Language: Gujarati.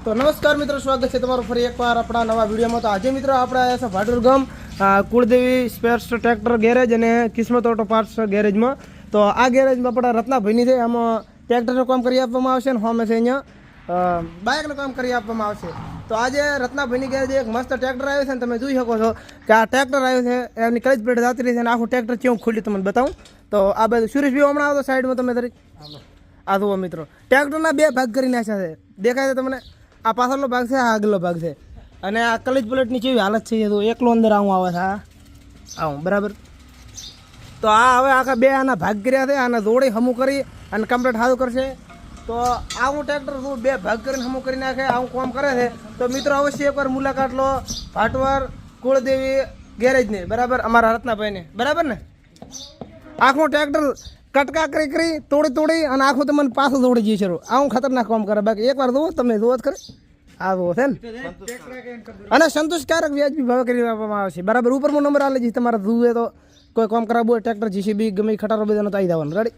तो नमस्कार मित्रों, स्वागत है तमाરું ફરી એકવાર આપણા નવા વિડીયોમાં। તો આજે મિત્રો આપણે આવ્યા છે ભાટુર ગામ કુળદેવી સ્પેર્સ ટ્રેક્ટર ગેરેજ અને કિસ્મત ઓટો પાર્ટ્સ ગેરેજમાં। તો આ ગેરેજમાં આપણા રત્નાભાઈની છે, આમાં ટ્રેક્ટરનું કામ કરી આપવામાં આવશે અને હોમે છે અહીંયા બાઇકનું કામ કરી આપવામાં આવશે। તો આજે રત્નાભાઈની ગેરેજ એક મસ્ત ટ્રેક્ટર આવ્યું છે અને તમે જોઈ શકો છો કે આ ટ્રેક્ટર આવ્યું છે, એમની કઈ પ્લેટ જાતી રહી છે અને આખું ટ્રેક્ટર કેવું ખુલ્યું તમને બતાવું। તો આ બધું સુરેશભાઈ હમણાં આવતો સાઈડમાં તમે તરી આ જુઓ મિત્રો, ટ્રેક્ટરના બે ભાગ કરી નાખ્યા છે, દેખાય છે તમને? આ પાછળનો ભાગ છે, આ આગળનો ભાગ છે અને આ કલેજ પ્લેટની કેવી હાલત છે, તો એકલો અંદર આવું આવે છે આવું બરાબર। તો આ હવે આખા બે આના ભાગ કર્યા છે, આના જોડી હમું કરી અને કમ્પ્લીટ સારું કરશે। તો આવું ટ્રેક્ટર બે ભાગ કરીને હમું કરી નાખે, આવું કામ કરે છે। તો મિત્રો અવશ્ય એકવાર મુલાકાત લો ભાટવર કુળદેવી ગેરેજની, બરાબર, અમારા રત્નાભાઈને, બરાબર ને? આખું ટ્રેક્ટર કટકા કરી તોડી અને આખું તમને પાછું દોડી જઈએ છે, આવું ખતરનાક કામ કરે। બાકી એકવાર જુઓ, તમે જુઓ જ કરે, આ જુઓ છે ને। અને સંતોષકારક વ્યાજબી ભાવે કરી આપવામાં આવે છે, બરાબર। ઉપરનો નંબર આલે છે, તમારે જુએ તો કોઈ કામ કરાવવું હોય ટ્રેક્ટર જીસીબી ગમે ખટારો બધાનો તો આવી જવાનું, રેડી।